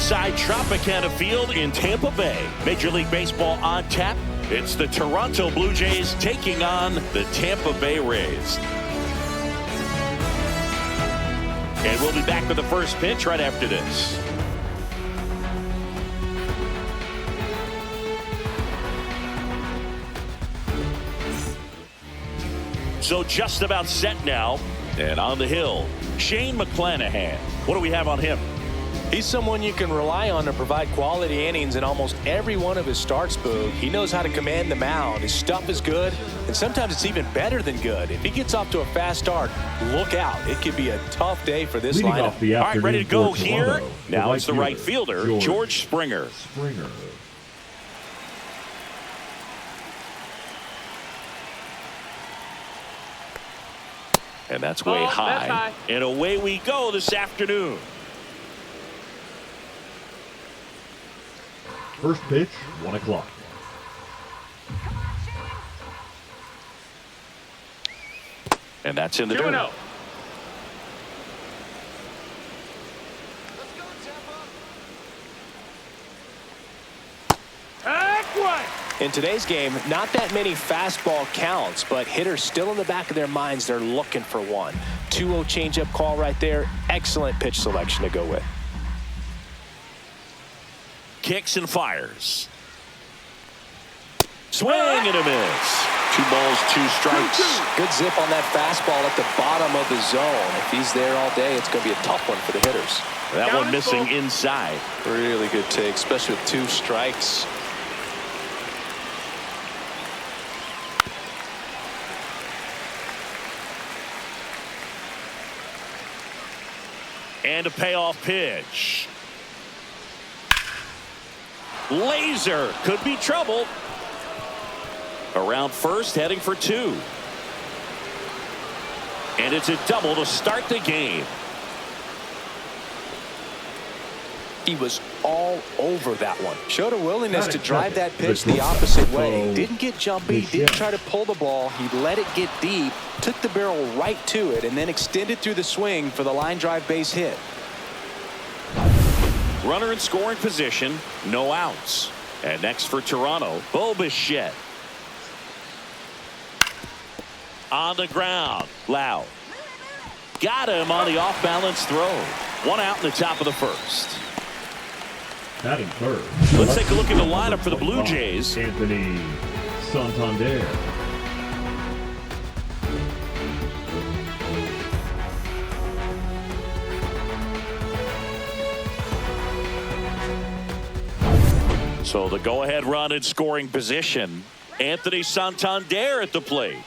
courtside Tropicana Field in Tampa Bay. Major League Baseball on tap. It's the Toronto Blue Jays taking on the Tampa Bay Rays. And we'll be back with the first pitch right after this. So just about set now. And on the hill, Shane McClanahan. What do we have on him? He's someone you can rely on to provide quality innings in almost every one of his starts, Boog. He knows how to command the mound. His stuff is good, and sometimes it's even better than good. If he gets off to a fast start, look out. It could be a tough day for this lineup. All right, ready to go here. Now it's the right fielder, George Springer. And that's way high. And away we go this afternoon. First pitch, 1 o'clock. And that's in the dirt. In today's game, not that many fastball counts, but hitters still in the back of their minds, they're looking for one. 2-0 changeup call right there. Excellent pitch selection to go with. Kicks and fires. Swing and a miss. 2 balls, 2 strikes. Good zip on that fastball at the bottom of the zone. If he's there all day, it's going to be a tough one for the hitters. That one missing inside. Really good take, especially with 2 strikes. And a payoff pitch. Laser could be trouble. Around first, heading for 2. And it's a double to start the game. He was all over that one. Showed a willingness to drive that pitch the opposite way. Didn't get jumpy, didn't try to pull the ball. He let it get deep, took the barrel right to it, and then extended through the swing for the line drive base hit. Runner in scoring position, no outs. And next for Toronto, Bo Bichette. On the ground, Lau. Got him on the off-balance throw. 1 out in the top of the first. Batting third. Let's take a look at the lineup for the Blue Jays. Anthony Santander. So the go-ahead run in scoring position. Anthony Santander at the plate.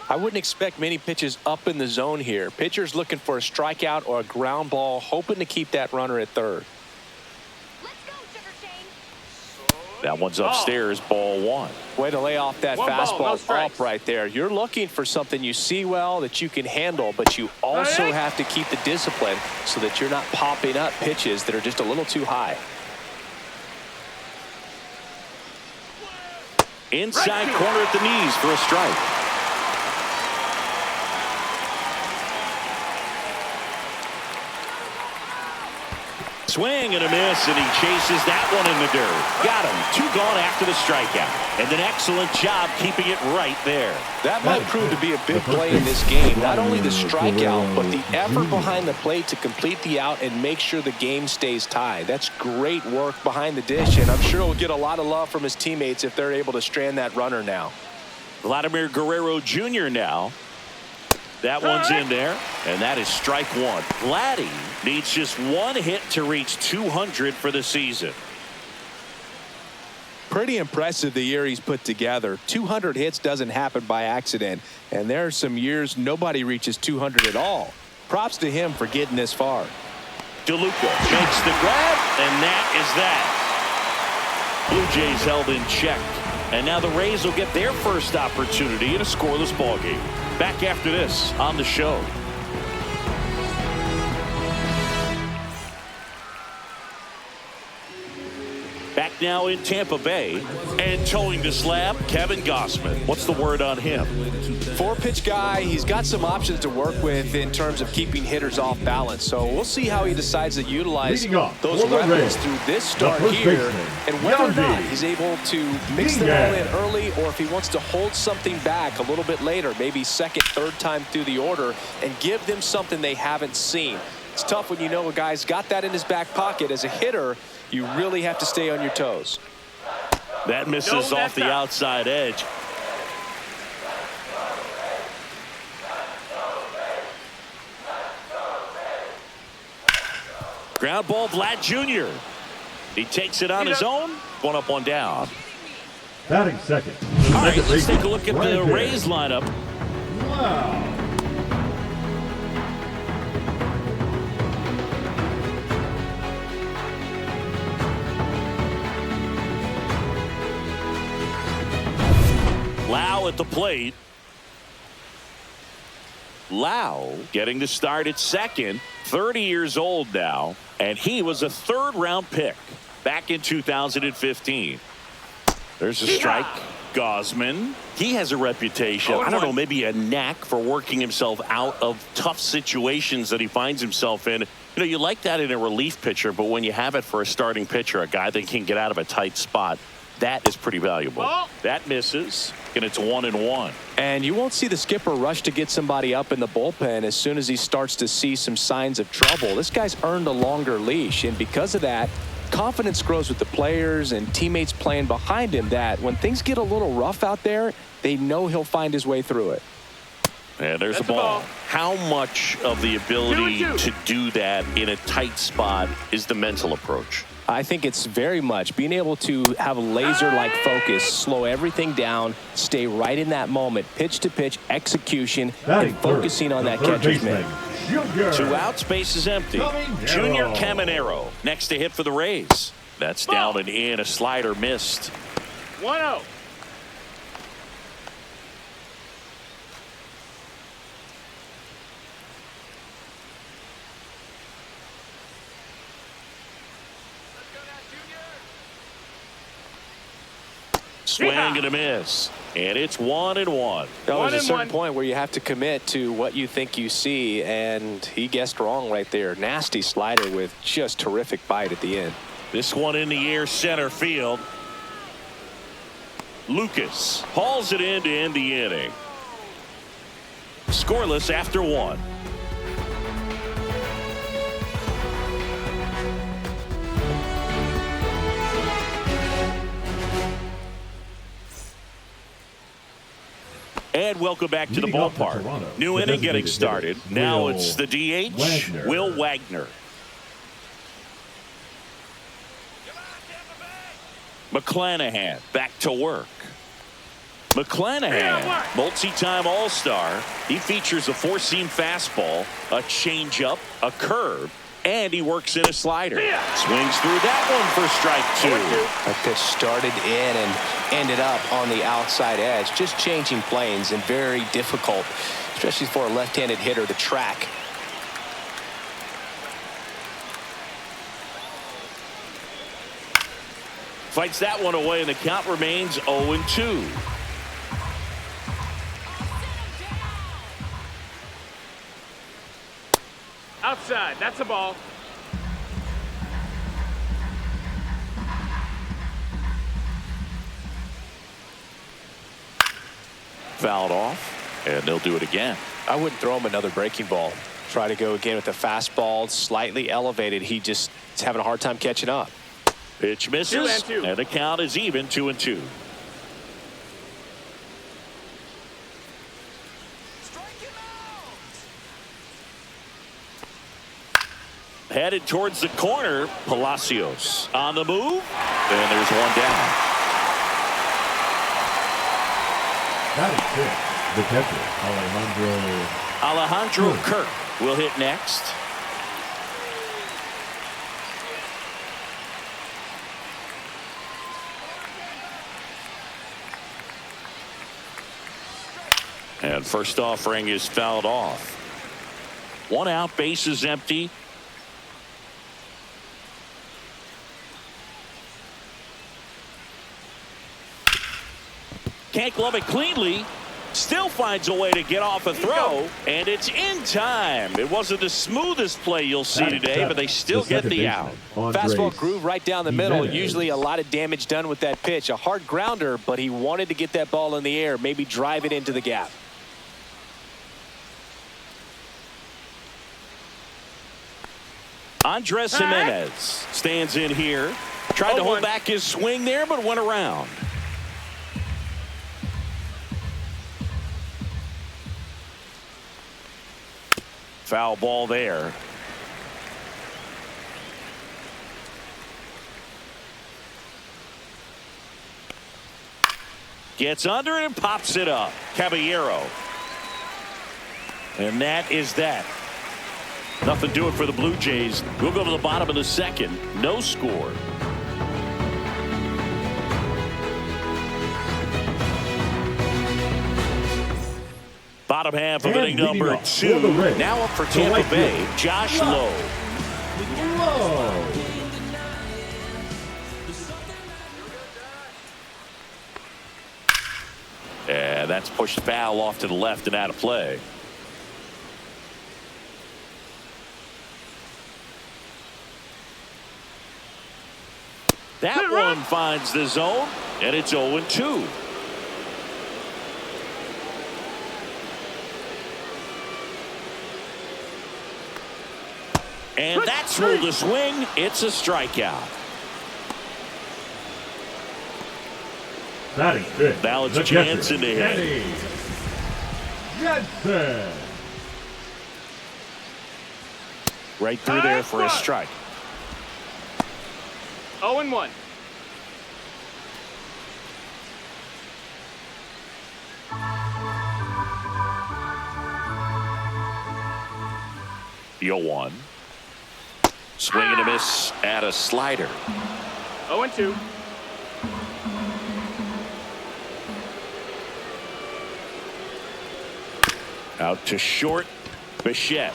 I wouldn't expect many pitches up in the zone here. Pitcher's looking for a strikeout or a ground ball, hoping to keep that runner at third. That one's upstairs, ball 1. Way to lay off that fastball up right there. You're looking for something you see well that you can handle, but you also have to keep the discipline so that you're not popping up pitches that are just a little too high. Inside corner at the knees for a strike. Swing and a miss, and he chases that one in the dirt. Got him. 2 gone after the strikeout. And an excellent job keeping it right there. That might prove to be a big play in this game. Not only the strikeout, but the effort behind the plate to complete the out and make sure the game stays tied. That's great work behind the dish, and I'm sure he'll get a lot of love from his teammates if they're able to strand that runner now. Vladimir Guerrero Jr. now. That one's in there, and that is strike 1. Vladdy needs just 1 hit to reach 200 for the season. Pretty impressive the year he's put together. 200 hits doesn't happen by accident, and there are some years nobody reaches 200 at all. Props to him for getting this far. DeLuca makes the grab, and that is that. Blue Jays held in check, and now the Rays will get their first opportunity in a scoreless ballgame. Back after this on the show. Back now in Tampa Bay. And towing the slab, Kevin Gausman. What's the word on him? 4-pitch guy. He's got some options to work with in terms of keeping hitters off balance. So we'll see how he decides to utilize those weapons through this start here, and whether or not he's able to mix them all in early, or if he wants to hold something back a little bit later, maybe second, third time through the order, and give them something they haven't seen. It's tough when you know a guy's got that in his back pocket. As a hitter, you really have to stay on your toes. That misses off the outside edge. Ground ball, Vlad Jr. He takes it on his own. 1 up, 1 down. Batting second. All right, let's take a look at the Rays lineup. Wow. Lau at the plate. Lau getting the start at second, 30 years old now, and he was a third-round pick back in 2015. There's a strike. Gausman, he has a reputation, I don't know, maybe a knack for working himself out of tough situations that he finds himself in. You know, you like that in a relief pitcher, but when you have it for a starting pitcher, a guy that can get out of a tight spot, that is pretty valuable. That misses, and it's 1-1. And you won't see the skipper rush to get somebody up in the bullpen as soon as he starts to see some signs of trouble. This guy's earned a longer leash, and because of that, confidence grows with the players and teammates playing behind him, that when things get a little rough out there, they know he'll find his way through it. And there's the ball. How much of the ability to do that in a tight spot is the mental approach? I think it's very much being able to have a laser-like focus, slow everything down, stay right in that moment, pitch to pitch execution, and focusing on that catcher's mitt. 2 outs, base is empty. Junior Caminero next to hit for the Rays. That's down and in, a slider missed. 1-0. Swing and a miss. And it's 1-1. There's a certain point where you have to commit to what you think you see, and he guessed wrong right there. Nasty slider with just terrific bite at the end. This one in the air, center field. Lucas hauls it in to end the inning. Scoreless after 1. And welcome back to the ballpark. New inning getting started. Now it's the DH, Will Wagner. McClanahan back to work. McClanahan, multi-time All-Star. He features a 4-seam fastball, a changeup, a curve, and he works in a slider. Swings through that one for strike 2. That pitch started in and ended up on the outside edge, just changing planes, and very difficult, especially for a left-handed hitter, to track. Fights that one away, and the count remains 0-2. Outside, that's a ball. Fouled off, and they'll do it again. I wouldn't throw him another breaking ball. Try to go again with the fastball, slightly elevated. He just is having a hard time catching up. Pitch misses, 2-2. and the count is even, 2-2. Headed towards the corner, Palacios on the move, and there's 1 down. That is it. The catcher, Alejandro Kirk will hit next. And first offering is fouled off. 1 out, base is empty. can't glove it cleanly. Still finds a way to get off a throw, and it's in time. It wasn't the smoothest play you'll see today, but they still get the out. Fastball groove right down the middle. Jimenez. Usually a lot of damage done with that pitch. A hard grounder, but he wanted to get that ball in the air, maybe drive it into the gap. Andres Jimenez stands in here. Tried to hold back his swing there, but went around. Foul ball there. Gets under it and pops it up. Caballero. And that is that. Nothing doing for the Blue Jays. We'll go to the bottom of the second. No score. Bottom half of inning number 2. Now up for Tampa Bay, Josh Lowe. And that's pushed foul off to the left and out of play. That one finds the zone, and it's 0-2. And that's ruled a swing. It's a strikeout. Batting fifth. Now it's the Jansen to hit. Kenny Jansen. Right through there for a strike. 0-1. The 0-1. Swing and a miss at a slider. 0-2. Out to short. Bichette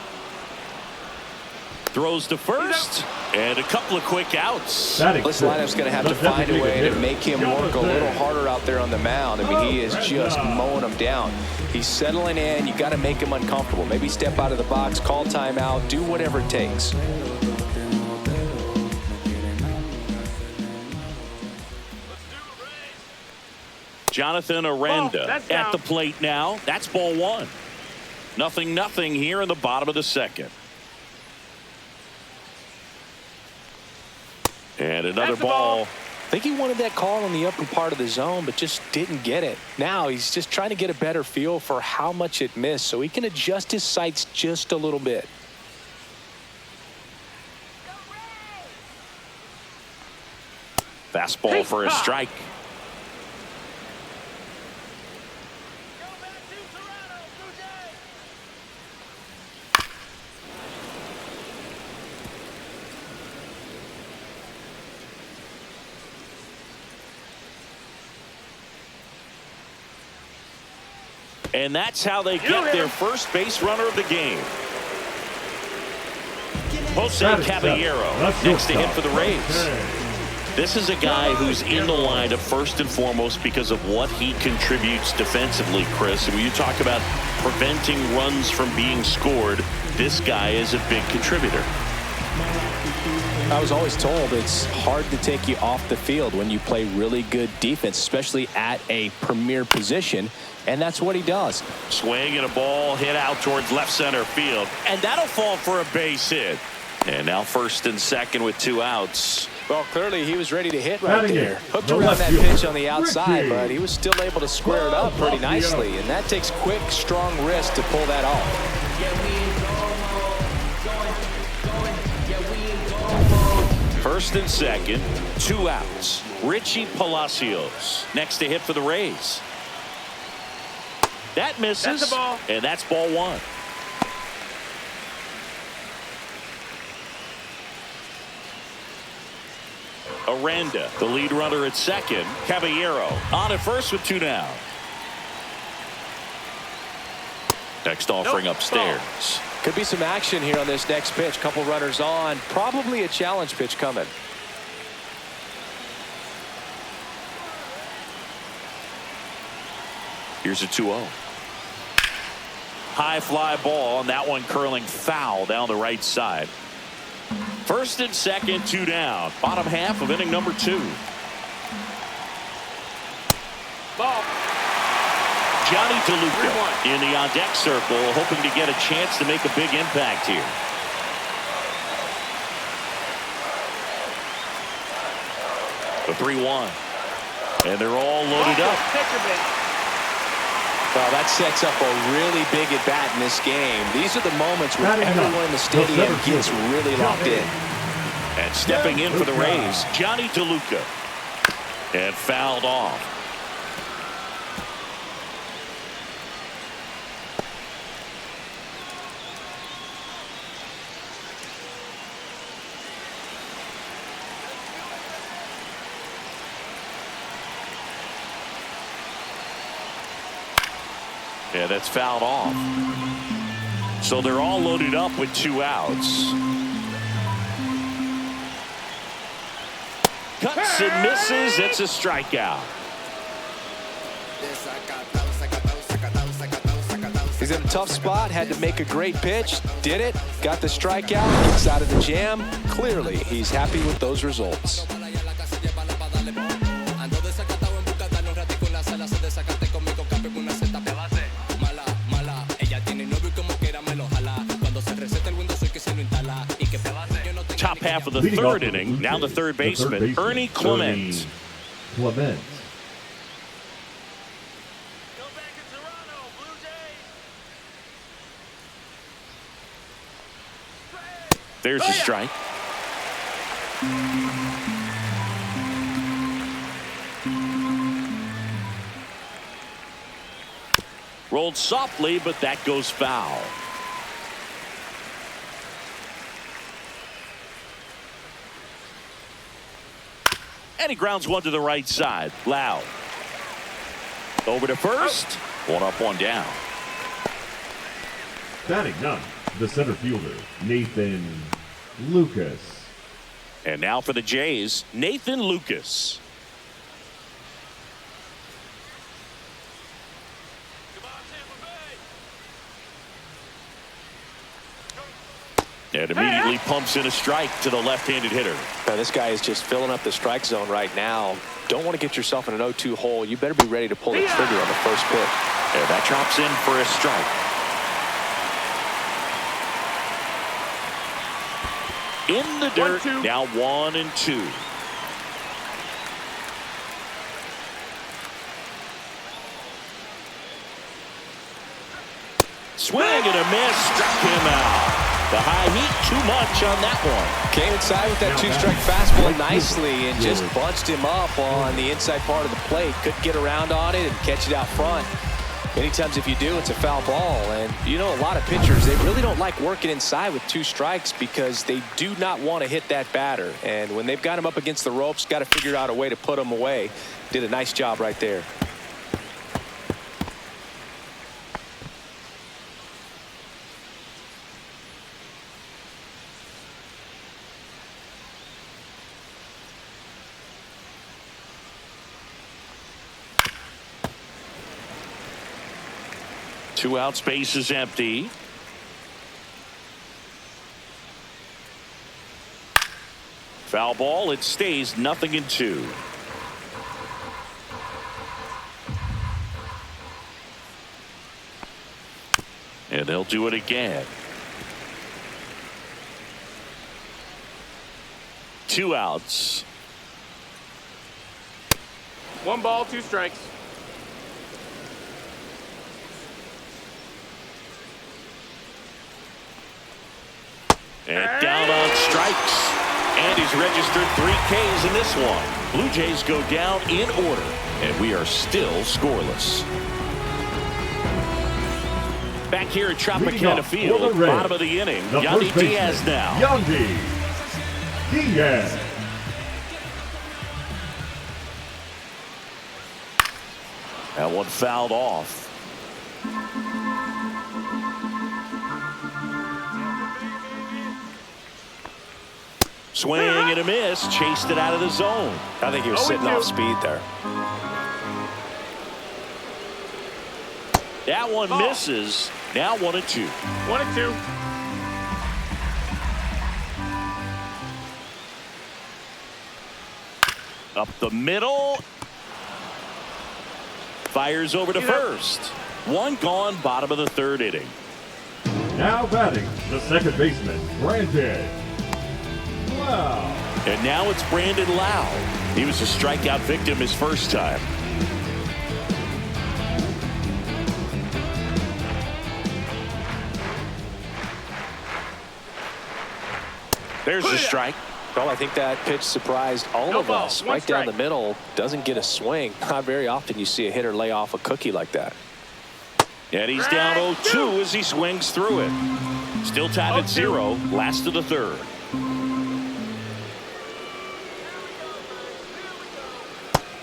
throws to first, and a couple of quick outs. This lineup's going to have to find a way to make him work a little harder out there on the mound. I mean, he is just mowing them down. He's settling in. You got to make him uncomfortable. Maybe step out of the box, call timeout, do whatever it takes. Jonathan Aranda at the plate now. That's ball 1. 0-0 here in the bottom of the second. And another ball. I think he wanted that call in the upper part of the zone, but just didn't get it. Now he's just trying to get a better feel for how much it missed so he can adjust his sights just a little bit. Fastball for a strike. And that's how they get their first base runner of the game. Jose Caballero next to hit for the Rays. This is a guy who's in the lineup first and foremost because of what he contributes defensively, Chris. And when you talk about preventing runs from being scored, this guy is a big contributor. I was always told it's hard to take you off the field when you play really good defense, especially at a premier position, and that's what he does. Swing and a ball hit out towards left center field, and that'll fall for a base hit. And now first and second with 2 outs. Well, clearly he was ready to hit right there. Hooked around that pitch on the outside, but he was still able to square it up pretty nicely, and that takes quick, strong wrist to pull that off. First and second, 2 outs. Richie Palacios next to hit for the Rays. That misses, That's a ball. And that's ball 1. Aranda, the lead runner at second. Caballero on at first with 2 down. Next offering upstairs. Could be some action here on this next pitch. Couple runners on. Probably a challenge pitch coming. Here's a 2-0. High fly ball, and that one curling foul down the right side. First and second, 2 down. Bottom half of inning number 2. Ball. Johnny DeLuca in the on-deck circle, hoping to get a chance to make a big impact here. The 3-1. And they're all loaded up. Well, that sets up a really big at-bat in this game. These are the moments where everyone in the stadium gets really locked in. And stepping in for the Rays, Johnny DeLuca. And fouled off. Yeah, that's fouled off. So they're all loaded up with 2 outs. Cuts and misses. It's a strikeout. He's in a tough spot, had to make a great pitch, did it, got the strikeout, gets out of the jam. Clearly, he's happy with those results. Top half of the third inning. Now the third baseman, Ernie Clement. There's a strike. Rolled softly, but that goes foul. And he grounds one to the right side. Loud. Over to first. 1 up, 1 down. Batting 9, the center fielder, Nathan Lucas. And now for the Jays, Nathan Lucas. And immediately pumps in a strike to the left-handed hitter. Now, this guy is just filling up the strike zone right now. Don't want to get yourself in an 0-2 hole. You better be ready to pull the trigger on the first pitch. And that drops in for a strike. In the dirt, 1-2. now 1-2. Swing and a miss, struck him out. The high heat, too much on that one. Came inside with that 2-strike fastball nicely and just bunched him up on the inside part of the plate. Couldn't get around on it and catch it out front. Many times if you do, it's a foul ball. And you know, a lot of pitchers, they really don't like working inside with 2 strikes because they do not want to hit that batter. And when they've got him up against the ropes, got to figure out a way to put him away. Did a nice job right there. Two out, space is empty. Foul ball, it stays 0-2. And they'll do it again. 2 outs. 1 ball, 2 strikes. And down on strikes. And he's registered 3 Ks in this one. Blue Jays go down in order. And we are still scoreless. Back here at Tropicana Field, bottom of the inning. Yandy Diaz now. Yandy Diaz. That one fouled off. Swing and a miss. Chased it out of the zone. I think he was sitting off speed there. That one Ball. misses. Now 1-2. 1-2. Up the middle. Fires over to first. One gone, bottom of the third inning. Now batting, the second baseman, Brandon Lau. And now it's Brandon Lau. He was a strikeout victim his first time. There's the strike. Well, I think that pitch surprised all of us. Right down the middle, doesn't get a swing. Not very often you see a hitter lay off a cookie like that. And he's down 0-2 as he swings through it. Still tied at 0, last of the third.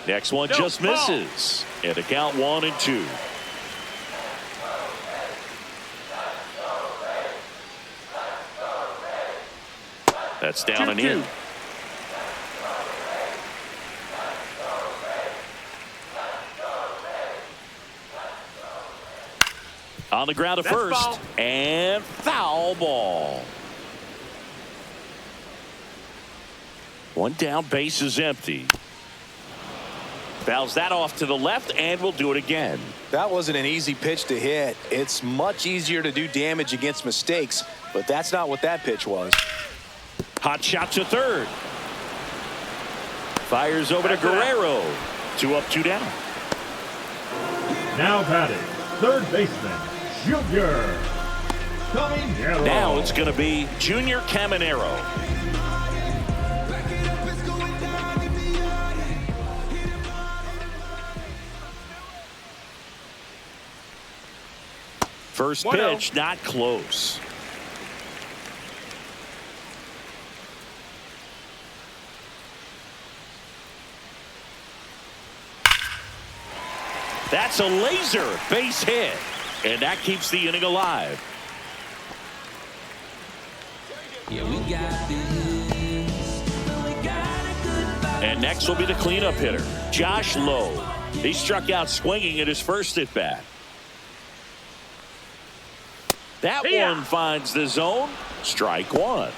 Next one just misses. And a count 1-2. That's down and in. On the ground to first. Ball. And foul ball. One down, base is empty. Fouls that off to the left and will do it again. That wasn't an easy pitch to hit. It's much easier to do damage against mistakes, but that's not what that pitch was. Hot shot to third. Fires over to Guerrero. 2 up, 2 down. Now batting, third baseman, Junior Caminero. Now it's going to be Junior Caminero. First pitch, not close. That's a laser base hit. And that keeps the inning alive. And next will be the cleanup hitter, Josh Lowe. He struck out swinging at his first at bat. That one finds the zone. Strike one.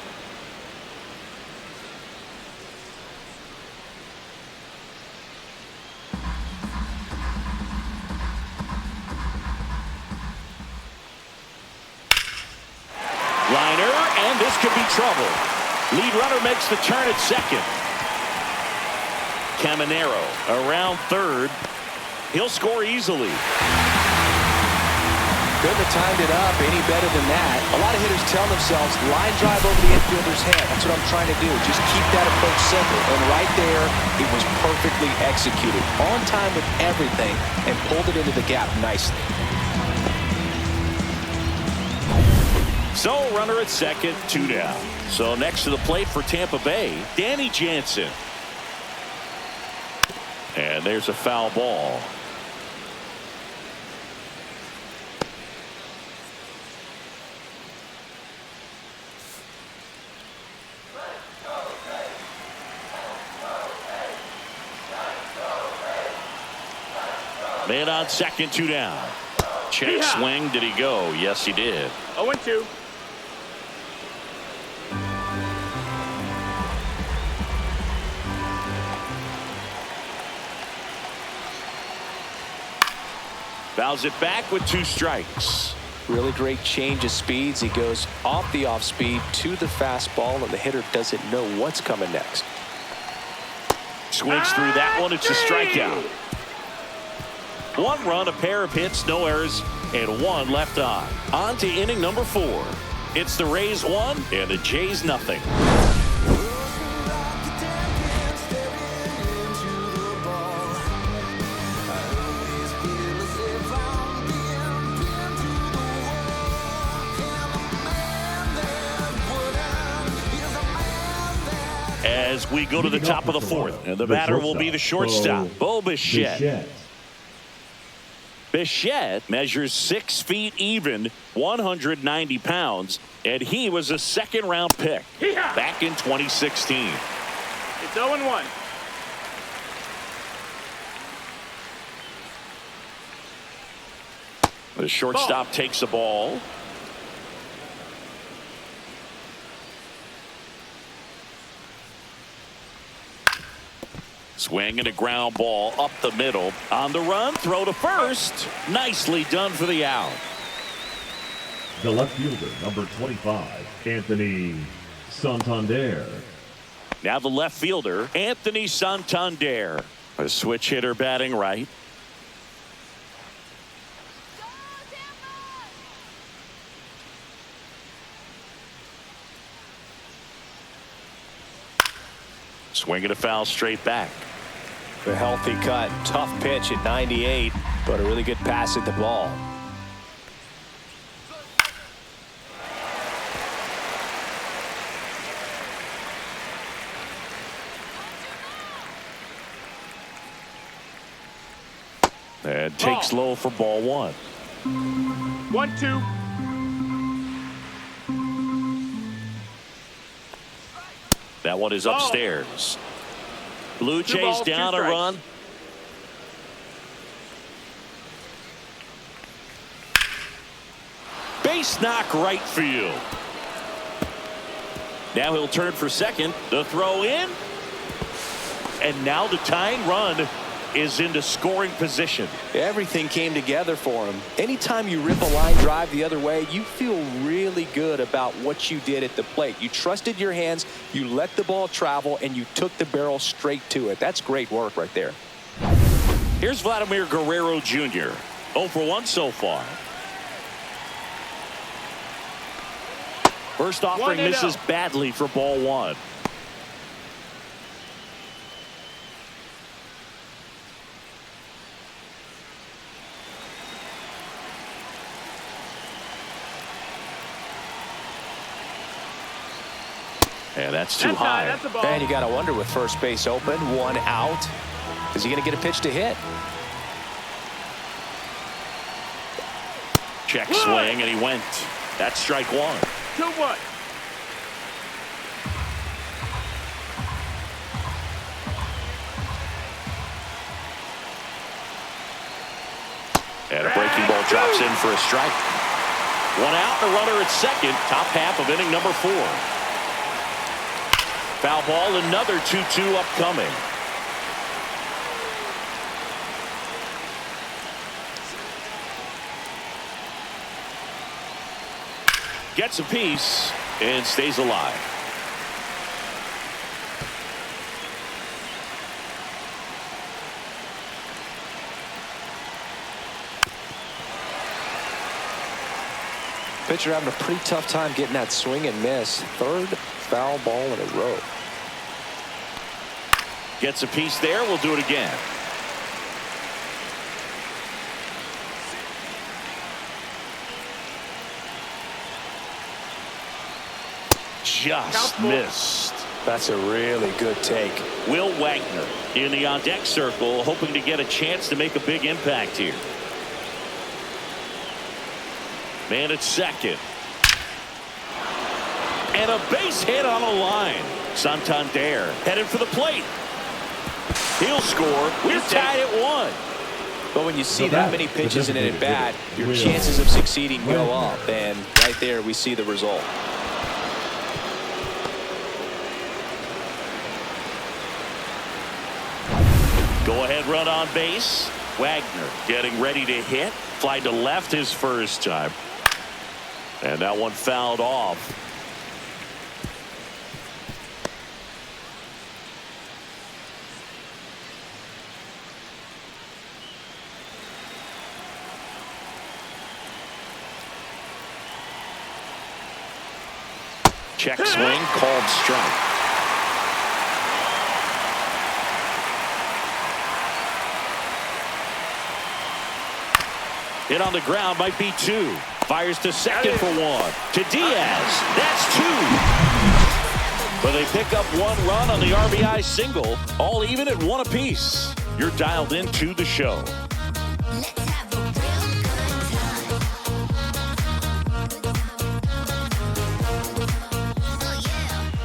Liner, and this could be trouble. Lead runner makes the turn at second. Caminero around third. He'll score easily. Couldn't have timed it up any better than that. A lot of hitters tell themselves, line drive over the infielder's head. That's what I'm trying to do. Just keep that approach simple. And right there, it was perfectly executed. On time with everything, and pulled it into the gap nicely. So runner at second, 2 down. So next to the plate for Tampa Bay, Danny Jansen. And there's a foul ball. Man on second, 2 down. Check swing. Did he go? Yes, he did. 0-2. Fouls it back with 2 strikes. Really great change of speeds. He goes off the off speed to the fastball, and the hitter doesn't know what's coming next. Swings through that one. It's a strikeout. 1 run, a pair of hits, no errors, and 1 left on. On to inning number 4. It's the Rays 1 and the Jays nothing. As we go to the top of the 4th, and the batter will be the shortstop, Bo Bichette. Bichette measures 6 feet even, 190 pounds, and he was a second-round pick back in 2016. It's 0-1. The shortstop takes the ball. Swing and a ground ball up the middle. On the run, throw to first. Nicely done for the out. The left fielder, number 25, Anthony Santander. Now the left fielder, Anthony Santander. A switch hitter batting right. Swing and a foul straight back. A healthy cut. Tough pitch at 98, but a really good pass at the ball. And takes low for ball one. 1-2. That one is upstairs. Blue Jays down a run. Base knock right field. Now he'll turn for second. The throw in. And now the tying run is into scoring position. Everything came together for him. Anytime you rip a line drive the other way, you feel really good about what you did at the plate. You trusted your hands, you let the ball travel, and you took the barrel straight to it. That's great work right there. Here's Vladimir Guerrero Jr. 0 for 1 so far. First offering misses badly for ball one. And that's too high. And you got to wonder, with first base open, one out, is he going to get a pitch to hit? Check swing, and he went. That's strike one. 2-1. And a breaking ball drops in for a strike. One out, and a runner at second. Top half of inning number 4. Foul ball, another 2-2 upcoming. Gets a piece and stays alive. Pitcher having a pretty tough time getting that swing and miss. Third foul ball in a row. Gets a piece there. We'll do it again. Just missed. That's a really good take. Will Wagner in the on-deck circle, hoping to get a chance to make a big impact here. Man at second. And a base hit on a line. Santander headed for the plate. He'll score. We're tied at 1. But when you see that many pitches in an at-bat, your chances of succeeding go up. And right there, we see the result. Go-ahead run on base. Wagner getting ready to hit. Fly to left his first time. And that one fouled off. Check swing, called strike. Hit on the ground, might be 2. Fires to second for 1. To Diaz, that's 2. But they pick up 1 run on the RBI single, all even at 1 apiece. You're dialed into the show.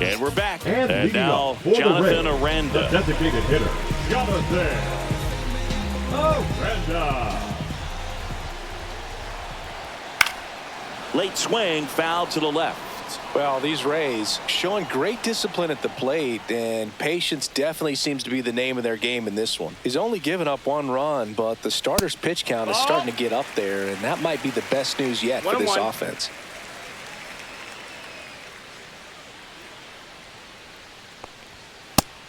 And we're back. And now Jonathan Aranda. The designated hitter, Jonathan Aranda. Late swing, foul to the left. Well, these Rays showing great discipline at the plate, and patience definitely seems to be the name of their game in this one. He's only given up 1 run, but the starter's pitch count is starting to get up there, and that might be the best news yet for this offense.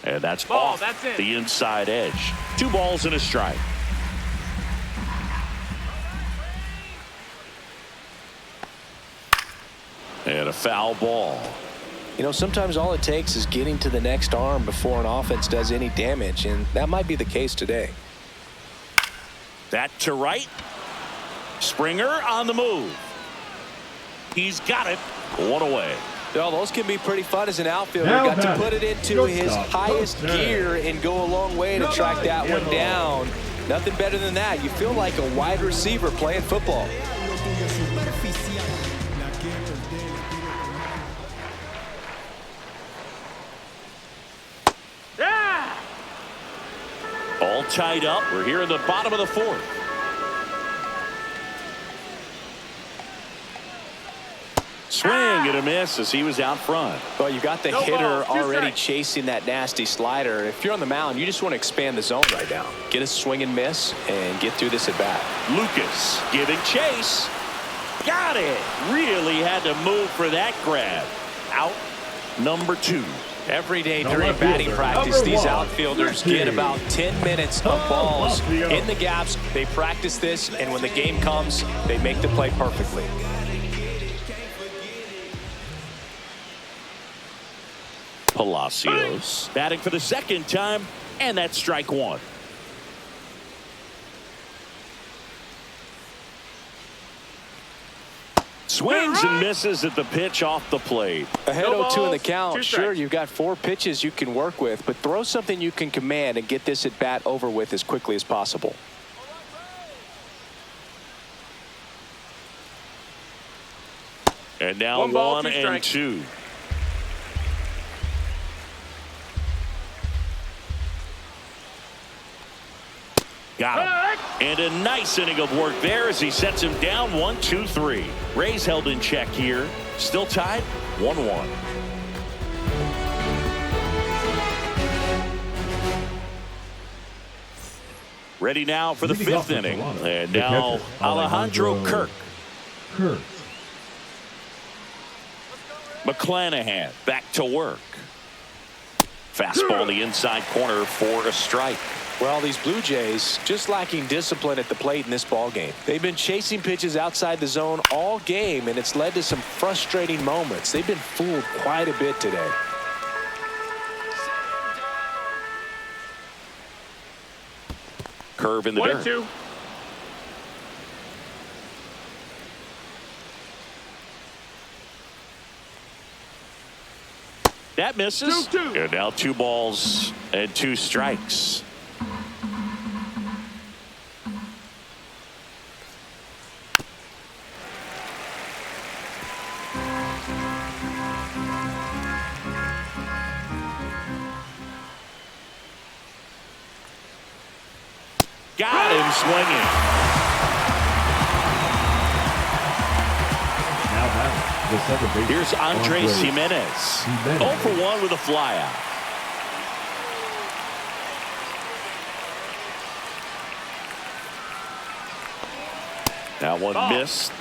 And that's off the inside edge. 2 balls and a strike. And a foul ball. You know, sometimes all it takes is getting to the next arm before an offense does any damage, and that might be the case today. That to right. Springer on the move. He's got it. 1 away. Well, those can be pretty fun as an outfielder. Got to put it into his highest gear and go a long way to track that one down. Nothing better than that. You feel like a wide receiver playing football. All tied up. We're here in the bottom of the 4th. Swing and a miss as he was out front. Well, you got the hitter already chasing that nasty slider. If you're on the mound, you just want to expand the zone right now. Get a swing and miss and get through this at bat. Lucas giving chase. Got it. Really had to move for that grab. Out number 2. Every day during batting practice, these outfielders get about 10 minutes of balls in the gaps. They practice this, and when the game comes, they make the play perfectly. Palacios batting for the 2nd time, and that's strike 1. Swings and misses at the pitch off the plate. Ahead 0-2 in the count. Sure, you've got 4 pitches you can work with, but throw something you can command and get this at bat over with as quickly as possible. And now 1 and 2. Got him. And a nice inning of work there as he sets him down 1-2-3. Rays held in check here. Still tied 1-1. Ready now for the 5th inning. And now Alejandro Kirk. McClanahan back to work. Fastball the inside corner for a strike. Well, these Blue Jays just lacking discipline at the plate in this ball game. They've been chasing pitches outside the zone all game, and it's led to some frustrating moments. They've been fooled quite a bit today. Curve in the dirt. 1-2. That misses. 2-2. And now 2 balls and 2 strikes. Got him swinging. Here's Andres Jimenez. 0 for 1 with a flyout. Now one missed.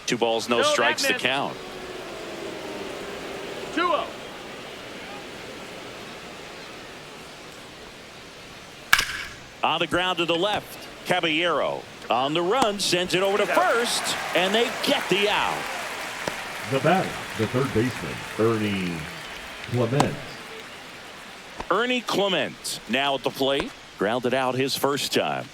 Two balls, no strikes to count. 2-0. On the ground to the left. Caballero on the run, sends it over to first, and they get the out. The batter, the 3rd baseman, Ernie Clement. Ernie Clement now at the plate. Grounded out his first time.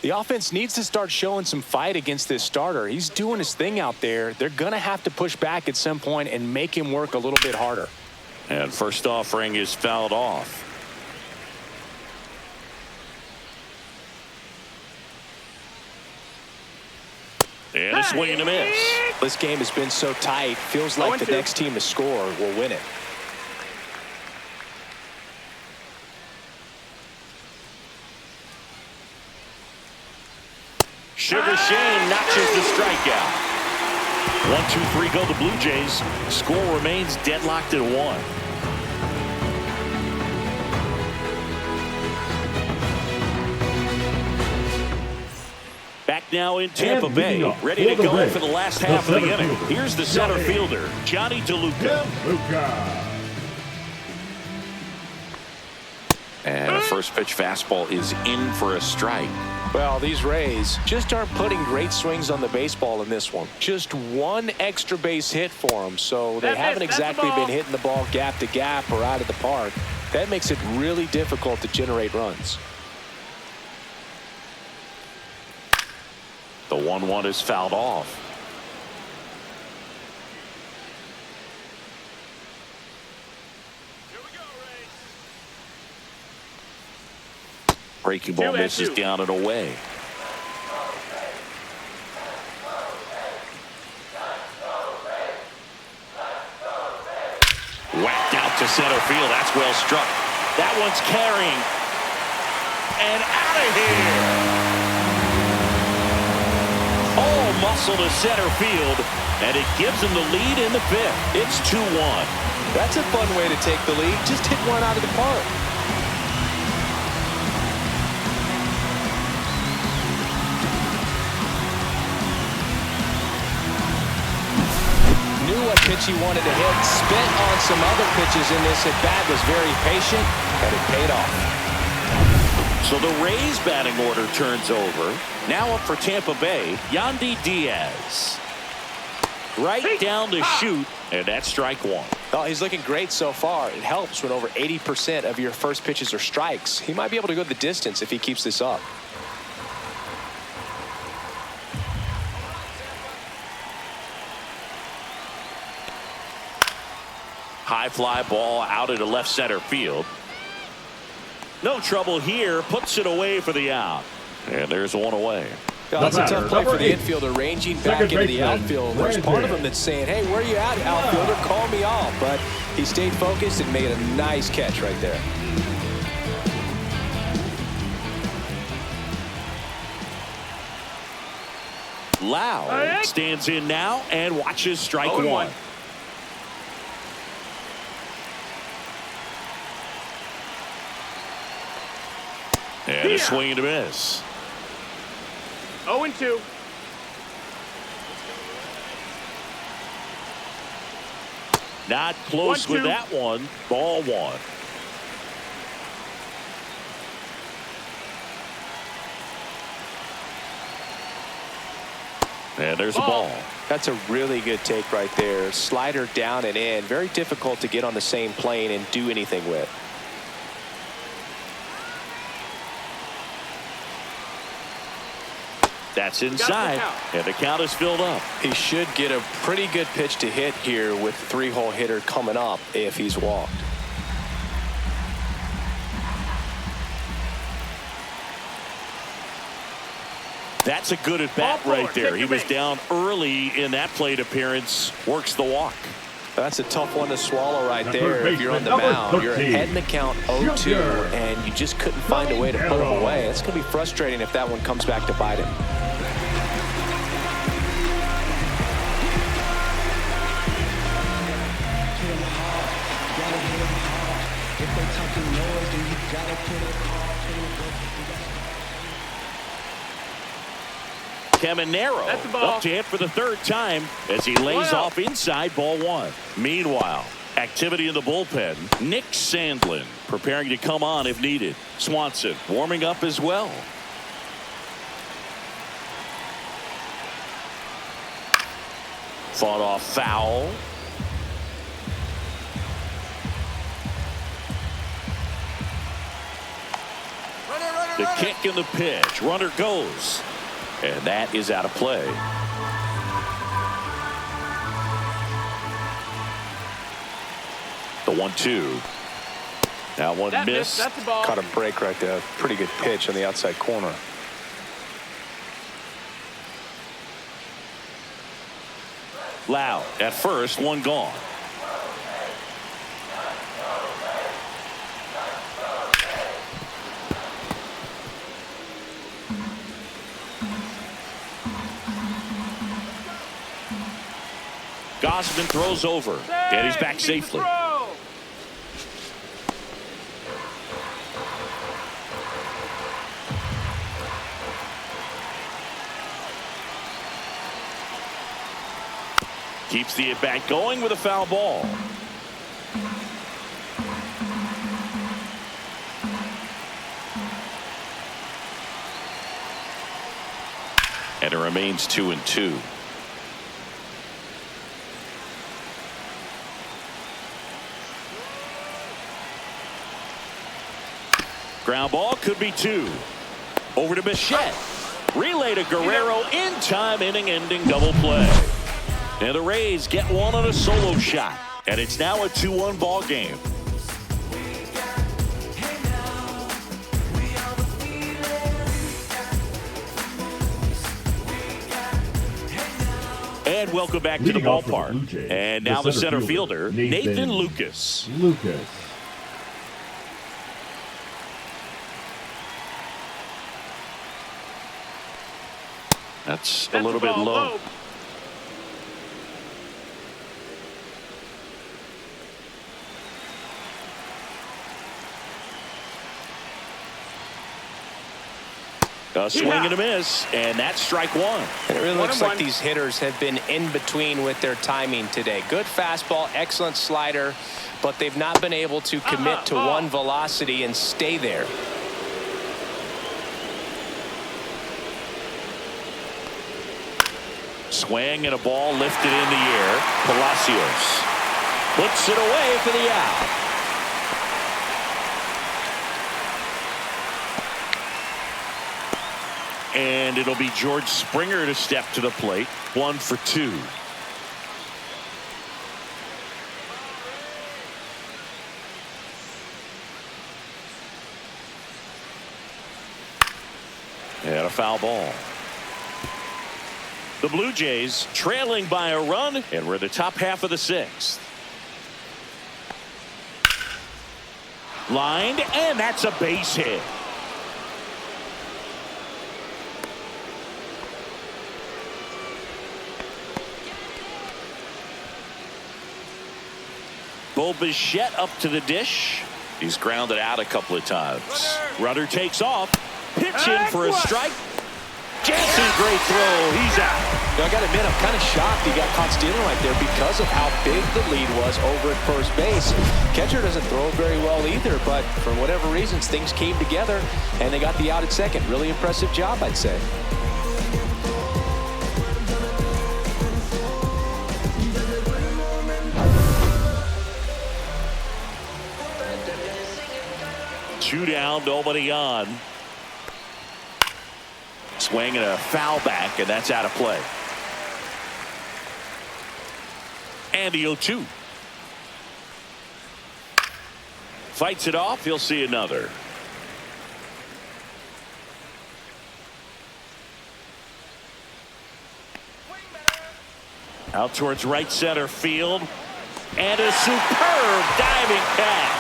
The offense needs to start showing some fight against this starter. He's doing his thing out there. They're going to have to push back at some point and make him work a little bit harder. And first offering is fouled off. And a swing and a miss. This game has been so tight. Feels like the next team to score will win it. Sugar Shane notches the strikeout. 1-2-3 go the Blue Jays. Score remains deadlocked at 1. Back now in Tampa Bay, ready to go for the last half of the inning. Here's the center fielder, Johnny DeLuca. And a first pitch fastball is in for a strike. Well, these Rays just aren't putting great swings on the baseball in this one. Just one extra base hit for them, so they haven't exactly been hitting the ball gap to gap or out of the park. That makes it really difficult to generate runs. The 1-1 is fouled off. Breaking ball misses down and away. Whacked out to center field. That's well struck. That one's carrying. And out of here. All muscle to center field. And it gives them the lead in the 5th. It's 2-1. That's a fun way to take the lead. Just hit one out of the park. What pitch he wanted to hit, spent on some other pitches in this at bat, was very patient, and it paid off. So the Rays batting order turns over. Now up for Tampa Bay, Yandy Diaz. Right down to shoot, and that's strike 1. Oh, he's looking great so far. It helps when over 80% of your first pitches are strikes. He might be able to go the distance if he keeps this up. High fly ball out into left center field. No trouble here. Puts it away for the out. And there's one away. That's a tough play for the infielder, ranging back into the outfield. There's part of him that's saying, hey, where are you at, outfielder? Call me off. But he stayed focused and made a nice catch right there. Lau stands in now and watches strike 1. And a swing and a miss. 0-2. Not close with that one. Ball 1. And there's a ball. That's a really good take right there. Slider down and in. Very difficult to get on the same plane and do anything with. That's inside, and the count is filled up. He should get a pretty good pitch to hit here with the 3-hole hitter coming up if he's walked. That's a good at bat right there. He was down early in that plate appearance. Works the walk. That's a tough one to swallow right there. If you're on the mound, you're ahead in the count 0-2, and you just couldn't find a way to put him away. It's going to be frustrating if that one comes back to bite him. Caminero up to hit for the 3rd time as he lays off inside, ball 1. Meanwhile, activity in the bullpen. Nick Sandlin preparing to come on if needed. Swanson warming up as well. Fought off foul. The kick and the pitch. Runner goes. And that is out of play. The 1-2. That one missed. That's the ball. Caught a break right there. Pretty good pitch on the outside corner. Lau at first, one gone. Gausman throws over, and he's back safely. Keeps the at-bat going with a foul ball. And it remains 2-2. Ground ball could be 2. Over to Bichette. Relay to Guerrero in time, inning-ending double play. And the Rays get one on a solo shot. And it's now a 2-1 ball game. And welcome back to the ballpark. And now the center fielder, Nathan Lucas. That's a little bit low. A swing and a miss, and that's strike one. And it really looks like these hitters have been in between with their timing today. Good fastball, excellent slider, but they've not been able to commit to one velocity and stay there. Swing and a ball lifted in the air. Palacios puts it away for the out. And it'll be George Springer to step to the plate. 1 for 2. And a foul ball. The Blue Jays trailing by a run, and we're in the top half of the 6th. Lined, and that's a base hit. Bo Bichette up to the dish. He's grounded out a couple of times. Rudder takes off. Pitch in for a strike. Jansen, great throw. He's out. Now, I got to admit, I'm kind of shocked he got caught stealing right there because of how big the lead was over at first base. Catcher doesn't throw very well either, but for whatever reasons, things came together, and they got the out at second. Really impressive job, I'd say. Two down, nobody on. Swing and a foul back, and that's out of play. And the 0-2. Fights it off. He'll see another. Out towards right center field. And a superb diving catch.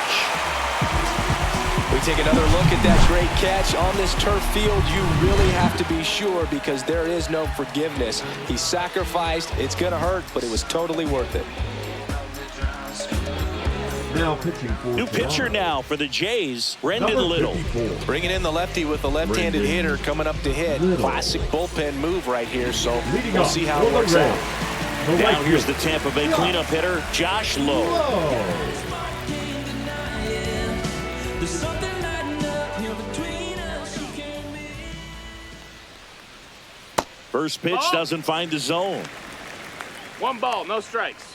We take another look at that great catch. On this turf field, you really have to be sure because there is no forgiveness. He sacrificed. It's going to hurt, but it was totally worth it. Now pitching for new pitcher now for the Jays, Brendan Little. Bringing in the lefty with the left-handed hitter coming up to hit. Classic bullpen move right here, so we'll see how it works out. Now here's the Tampa Bay cleanup hitter, Josh Lowe. First pitch doesn't find the zone. 1 ball, no strikes.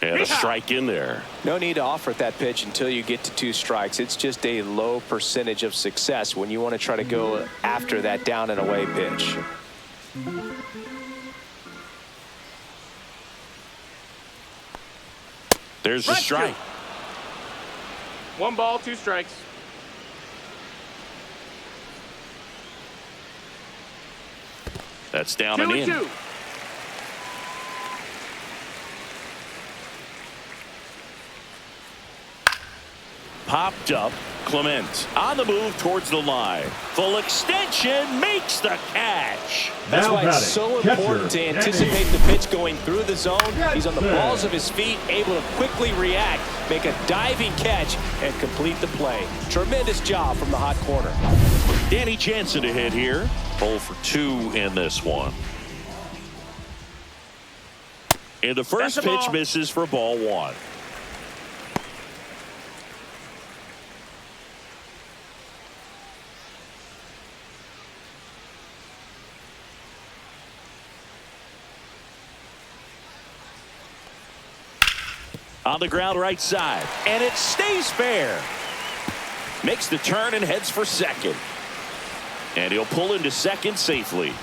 And a strike in there. No need to offer at that pitch until you get to 2 strikes. It's just a low percentage of success when you want to try to go after that down and away pitch. There's the strike. 1 ball, 2 strikes. That's down and in. 2-2. Popped up. Clement on the move towards the line. Full extension, makes the catch. That's Now why it's batting, so catcher, important to Danny. anticipate the pitch going through the zone. He's on the Yes, balls sir. of his feet, able to quickly react, make a diving catch, and complete the play. Tremendous job from the hot corner. Danny Jansen to hit here. 0 for 2 in this one. And the first That's a pitch ball. misses for ball 1. On the ground right side, and it stays fair. Makes the turn and heads for second. And he'll pull into second safely.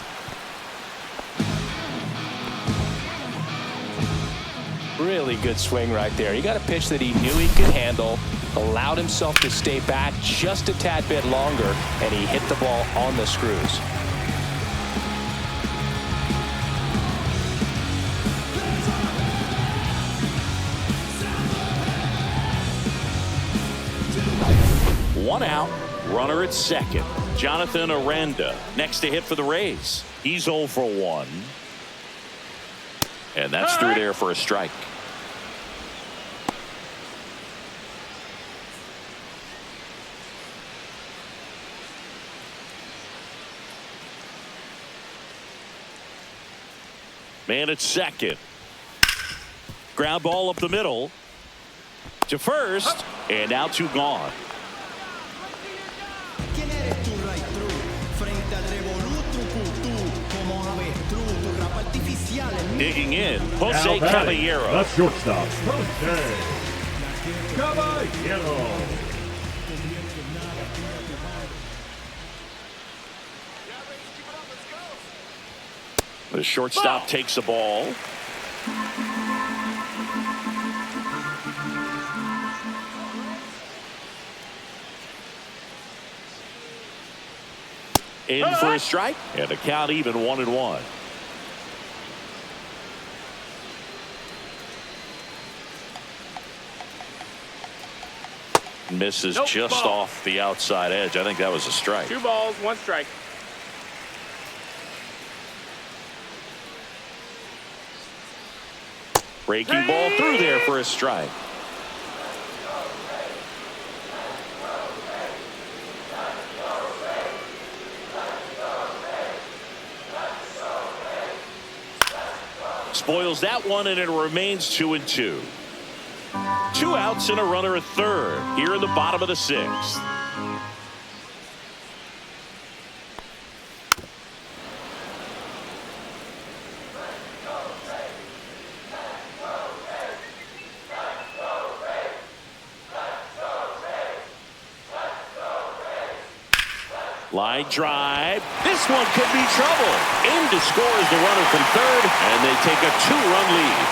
Really good swing right there. He got a pitch that he knew he could handle, allowed himself to stay back just a tad bit longer, and he hit the ball on the screws. One out, runner at second. Jonathan Aranda next to hit for the Rays. He's 0 for 1. And that's through there for a strike. Man at second. Ground ball up the middle to first, and now 2 gone. ¿Quién eres tú, right through? Frente al revolutru, tú, como avestruz, tu rap artificial es Digging in, Now Jose batting, Caballero. the shortstop, Jose Caballero. The shortstop takes the ball. In for a strike, and the count even 1-1. Misses Nope, just ball. off the outside edge. I think that was a strike. 2 balls, 1 strike. Breaking ball through there for a strike. Spoils that one, and it remains 2-2. 2 outs and a runner at third here in the bottom of the 6th. Line drive. This one could be trouble. In to score is the runner from third, and they take a 2-run lead.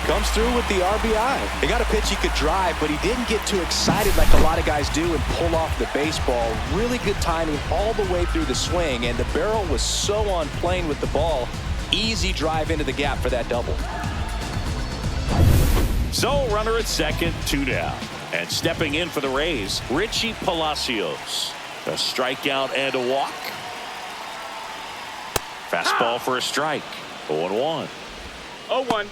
Comes through with the RBI. They got a pitch he could drive, but he didn't get too excited like a lot of guys do and pull off the baseball. Really good timing all the way through the swing, and the barrel was so on plane with the ball. Easy drive into the gap for that double. So runner at second, 2 down. And stepping in for the Rays, Richie Palacios. A strikeout and a walk. Fastball for a strike. 0-1. 0-1.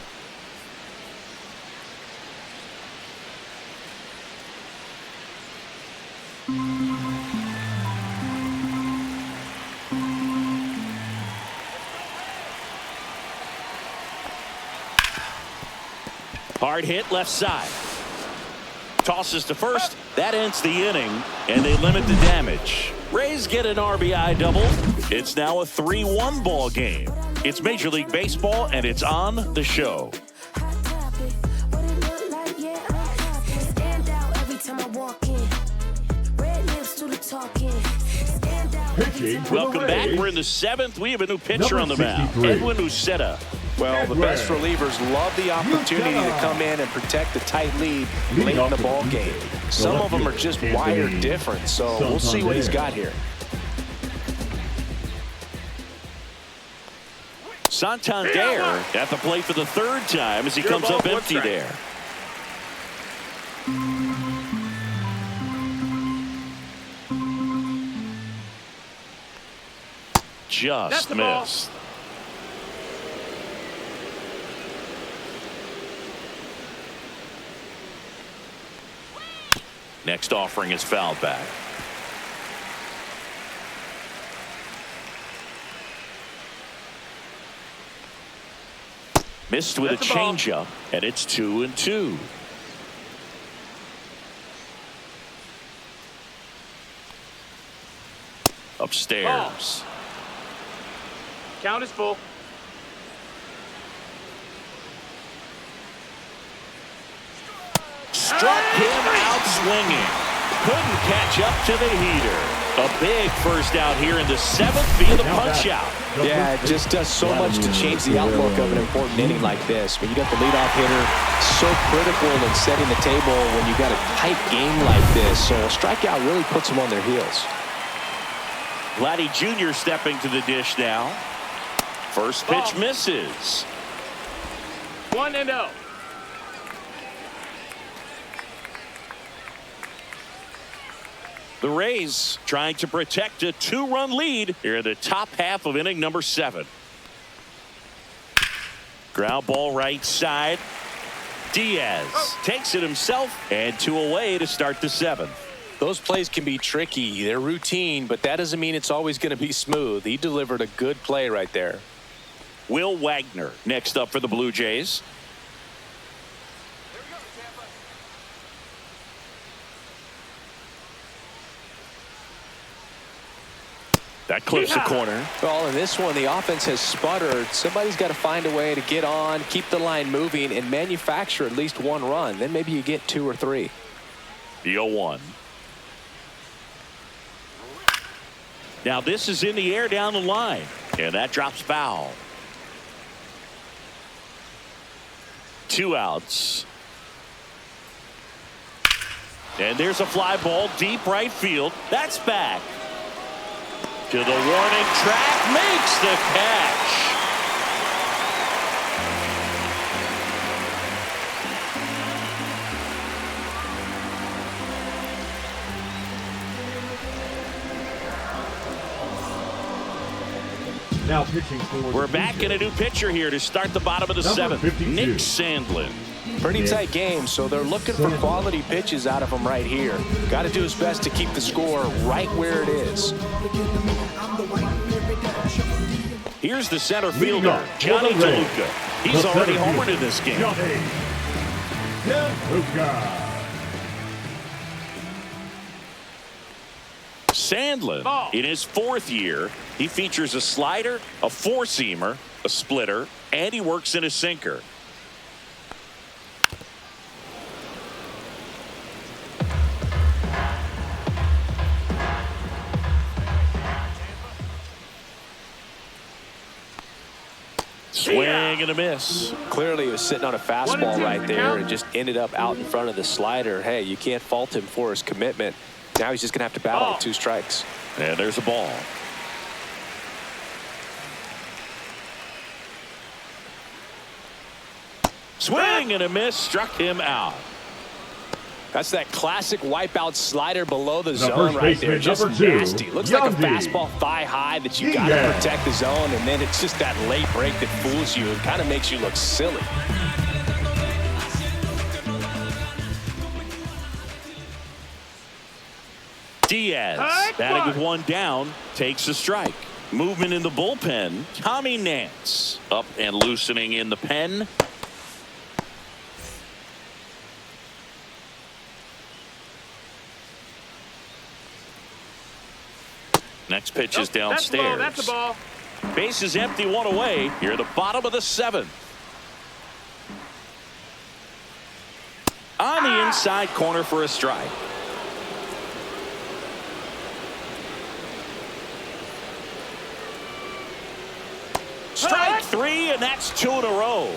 Hard hit left side. Tosses to first. That ends the inning, and they limit the damage. Rays get an RBI double. It's now a 3-1 ball game. It's Major League Baseball, and it's on the show. Pitching for Welcome the back. Rays, We're in the 7th. We have a new pitcher Number on the mound. 63. Edwin Uceta. Well, the best relievers love the opportunity to come in and protect the tight lead late in the ball game. Some of them are just wired different, so we'll see what he's got here. Santander at the plate for the third time as he comes up empty there. Just missed. Next offering is fouled back. Missed with a changeup, and it's 2-2. Upstairs. Count is full. Struck him out swinging. Couldn't catch up to the heater. A big first out here in the 7th via the punch out. Yeah, it just does so much to change the outlook of an important inning like this. When you got the leadoff hitter, so critical in setting the table when you got a tight game like this. So a strikeout really puts them on their heels. Vladdy Jr. stepping to the dish now. First pitch misses. 1-0. The Rays trying to protect a 2-run lead here in the top half of inning number 7. Ground ball right side. Diaz takes it himself, and 2 away to start the 7th. Those plays can be tricky. They're routine, but that doesn't mean it's always going to be smooth. He delivered a good play right there. Will Wagner next up for the Blue Jays. That clips the corner. Well, in this one, the offense has sputtered. Somebody's got to find a way to get on, keep the line moving, and manufacture at least 1 run. Then maybe you get 2 or 3. The 0-1. Now this is in the air down the line, and that drops foul. 2 outs. And there's a fly ball deep right field. That's back. To the warning track, makes the catch. Now pitching for We're back in a new pitcher here to start the bottom of the 7th. Nick Sandlin. Pretty tight game, so they're looking for quality pitches out of him right here. Got to do his best to keep the score right where it is. Here's the center fielder, Johnny DeLuca. He's already homered in this game. Sandlin, in his 4th year, he features a slider, a 4-seamer, a splitter, and he works in a sinker. Swing and a miss. Clearly he was sitting on a fastball right there and just ended up out in front of the slider. Hey, you can't fault him for his commitment. Now he's just going to have to battle with 2 strikes. And there's a ball. Swing and a miss, struck him out. That's that classic wipeout slider below the zone right there. Just nasty. Looks like a fastball thigh high that you got to protect the zone, and then it's just that late break that fools you and kind of makes you look silly. Diaz, batting with 1 down, takes a strike. Movement in the bullpen. Tommy Nance up and loosening in the pen. Next pitch is downstairs. That's the ball. Base is empty, 1 away. Here at the bottom of the 7th. On the inside corner for a strike. Strike 3, and that's 2 in a row.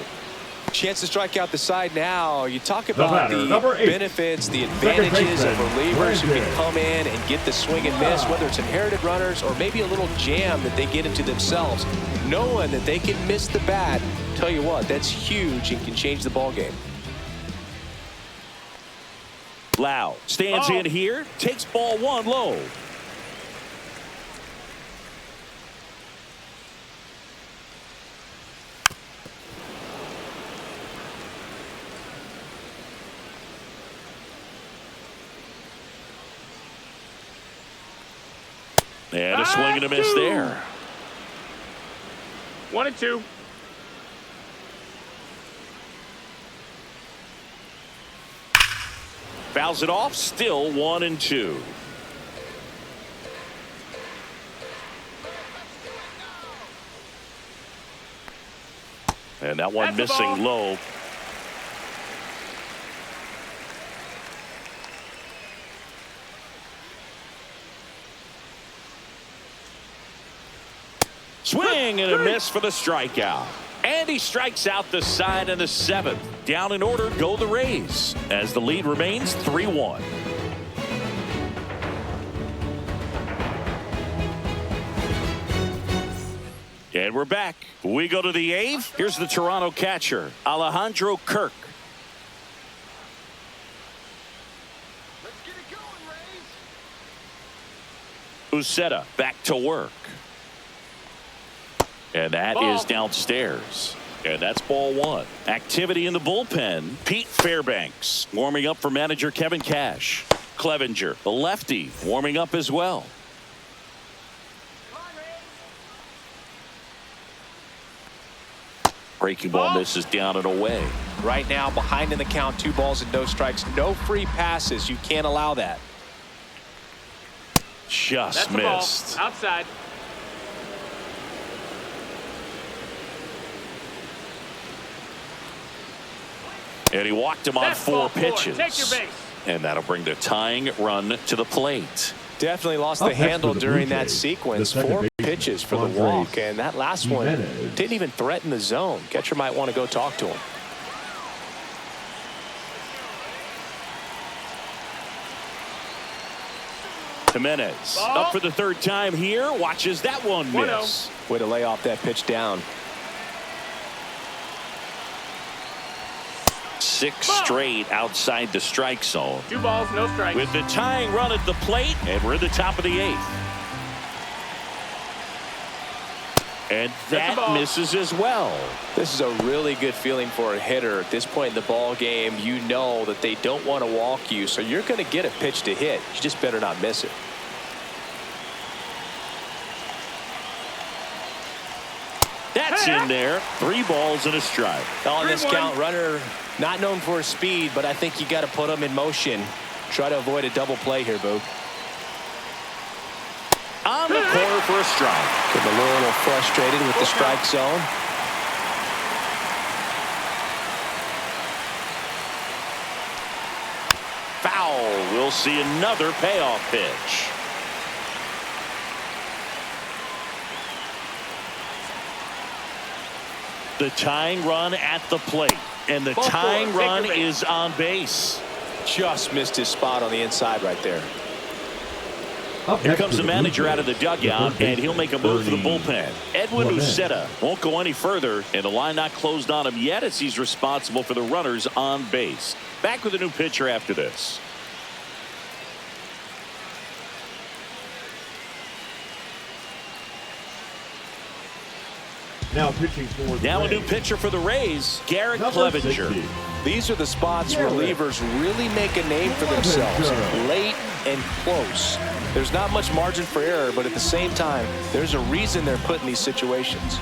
Chance to strike out the side now. You talk about the number 8. benefits, the advantages of relievers who can Brandon. come in and get the swing and miss, whether it's inherited runners or maybe a little jam that they get into themselves. Knowing that they can miss the bat, tell you what, that's huge and can change the ball game. Lau stands in here, takes ball 1 low. And a swing and a miss there. 1 and 2. Fouls it off, still 1 and 2. And that one That's a missing ball. low. Swing and a miss for the strikeout. And he strikes out the side in the 7th. Down in order go the Rays as the lead remains 3-1. And we're back. We go to the 8th. Here's the Toronto catcher, Alejandro Kirk. Let's get it going, Rays. Uceta back to work. And that Ball. is downstairs. And that's ball 1. Activity in the bullpen. Pete Fairbanks warming up for manager Kevin Cash. Clevenger, the lefty, warming up as well. Breaking ball misses down and away. Right now, behind in the count, 2 balls and no strikes, no free passes. You can't allow that. Just That's the ball. missed. Outside. And he walked him on That's 4 ball 4. pitches. Take your base. And that'll bring the tying run to the plate. Definitely lost Up the next handle for the during Blue that Jays, sequence. the second 4 baseman, pitches for the Andres walk, and that last one Jimenez. didn't even threaten the zone. Catcher might want to go talk to him. Jimenez Ball. up for the 3rd time here. Watches that one 1-0. miss. Way to lay off that pitch down. 6 straight outside the strike zone. 2 balls, no strikes. With the tying run at the plate, and we're at the top of the 8th. And That's a that ball. misses as well. This is a really good feeling for a hitter at this point in the ball game. You know that they don't want to walk you, so you're going to get a pitch to hit. You just better not miss it. That's in there. 3 balls and a strike. On this 3-1. count, runner not known for his speed, but I think you got to put him in motion. Try to avoid a double play here, Boog. On the corner for a strike. Getting a little frustrated with the strike zone. Foul. We'll see another payoff pitch. The tying run at the plate. And the Ball 4. tying Take run your base. is on base. Just missed his spot on the inside right there. Up Here next comes for the Blue manager out of the Jays, dugout, third and he'll make a move for the baseman, bullpen. Edwin Clement. Uceta won't go any further, and the line not closed on him yet as he's responsible for the runners on base. Back with a new pitcher after this. Now pitching for the Now a Rays, new pitcher for the Rays, Garrett number Clevenger. 60. These are the spots Yeah, relievers really make a name for themselves. Clevenger. Late and close. There's not much margin for error, but at the same time, there's a reason they're put in these situations.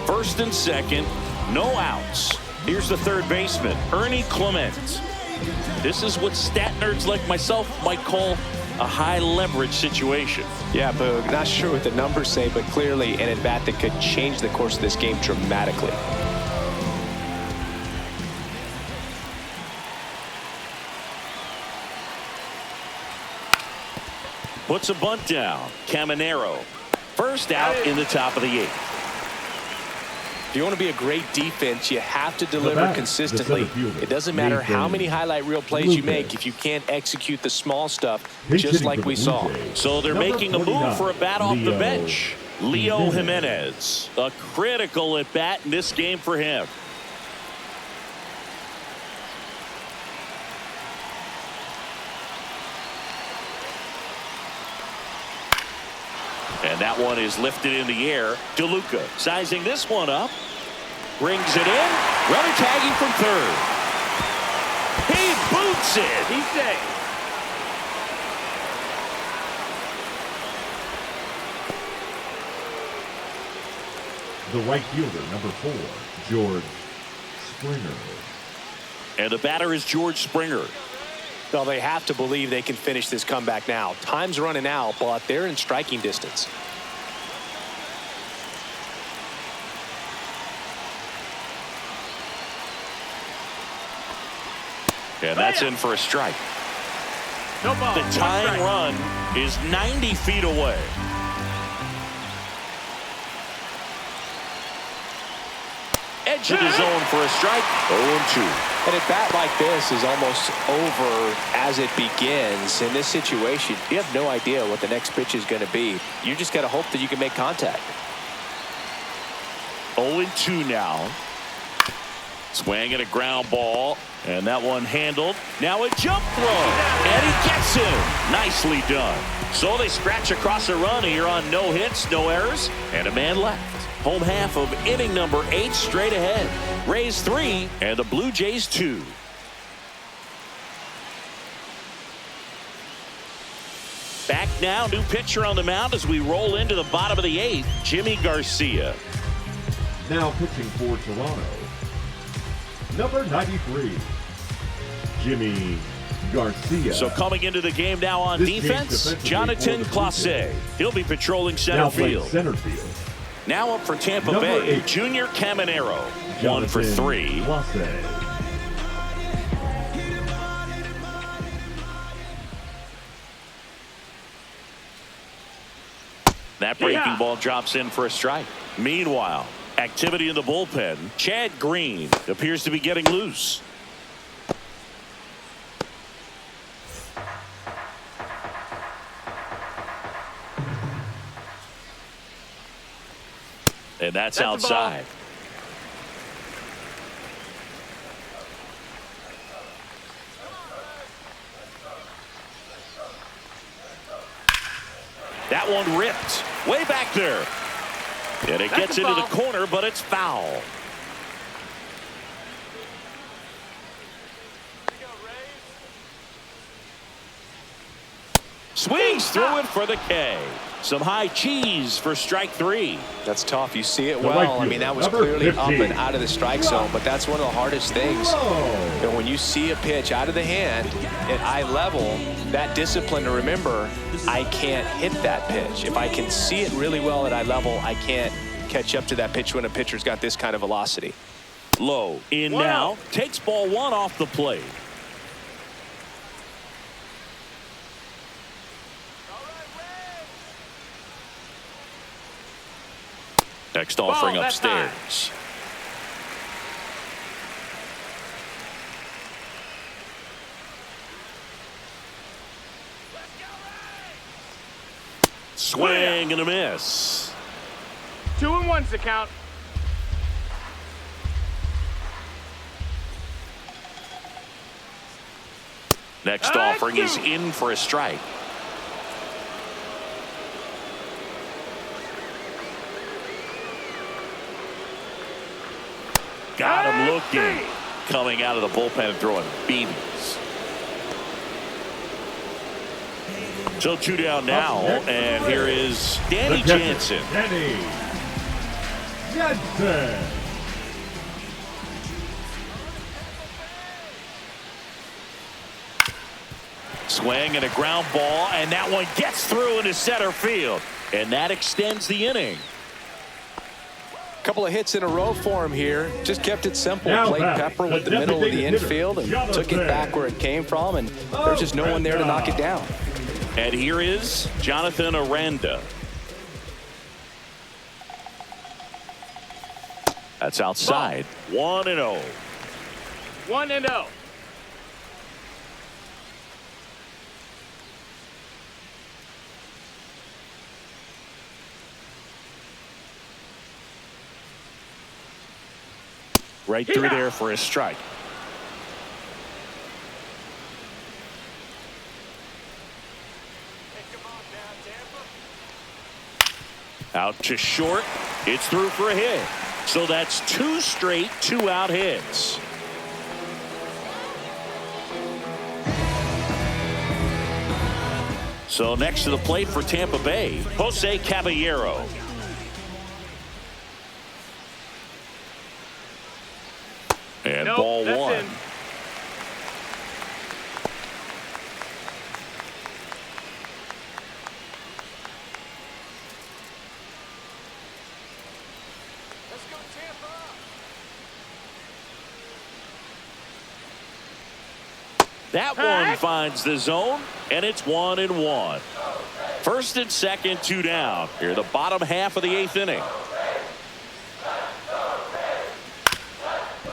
1st and 2nd, no outs. Here's the 3rd baseman, Ernie Clement. This is what stat nerds like myself might call a high leverage situation. Yeah, Boog, not sure what the numbers say, but clearly an at-bat that could change the course of this game dramatically. Puts a bunt down. Caminero. First out in the top of the 8th. If you want to be a great defense, you have to deliver consistently. It doesn't matter how many highlight reel plays you make if you can't execute the small stuff, just like we saw. So they're making a move for a bat off the bench. Leo Jimenez, a critical at bat in this game for him. And that one is lifted in the air. DeLuca sizing this one up. Brings it in. Runner tagging from third. He boots it. He's safe. The right fielder, number 4, George Springer. And the batter is George Springer. Well, they have to believe they can finish this comeback now. Time's running out, but they're in striking distance. And that's in for a strike. No ball. The tying run is 90 feet away. Edge of the zone for a strike. 0-2. And a bat like this is almost over as it begins. In this situation, you have no idea what the next pitch is going to be. You just got to hope that you can make contact. 0-2 now. Swing at a ground ball. And that one handled. Now a jump throw. And he gets him. Nicely done. So they scratch across a run here on no hits, no errors, and a man left. Home half of inning number 8 straight ahead. Rays 3 and the Blue Jays 2. Back now, new pitcher on the mound as we roll into the bottom of the 8th, Jimmy Garcia. Now pitching for Toronto, number 93, Jimmy Garcia. So coming into the game now on defense, Jonathan Clase. He'll be patrolling center field. Now up for Tampa Bay, 8, Junior Caminero. 1 for 3. That breaking ball drops in for a strike. Meanwhile, activity in the bullpen. Chad Green appears to be getting loose. And that's outside. That one ripped way back there. And it gets into the corner, but it's foul. Swings through it for the K. Some high cheese for strike 3. That's tough. You see it well. I mean, that was clearly up and out of the strike zone, but that's one of the hardest things. You know, when you see a pitch out of the hand at eye level, that discipline to remember, I can't hit that pitch. If I can see it really well at eye level, I can't catch up to that pitch when a pitcher's got this kind of velocity. Low in now, takes ball 1 off the plate. Next offering upstairs. Swing and a miss. 2-1's the count. Next offering is in for a strike. Got him looking. Coming out of the bullpen and throwing beanies. So 2 down now, and here is Danny Jansen. Danny Jansen. Swing and a ground ball, and that one gets through into center field. And that extends the inning. Couple of hits in a row for him here. Just kept it simple. Now Played pepper with the middle of the infield and took it back where it came from, and there's just no one there to knock it down. And here is Jonathan Aranda. That's outside. 1-0. 1-0. Right through there for a strike. Out to short. It's through for a hit. So that's 2 straight 2-out hits. So next to the plate for Tampa Bay, Jose Caballero. And Nope, ball that's 1. in. Let's go, Tampa. That one finds the zone, and it's 1-1. First and second, 2 down. Here, the bottom half of the 8th inning.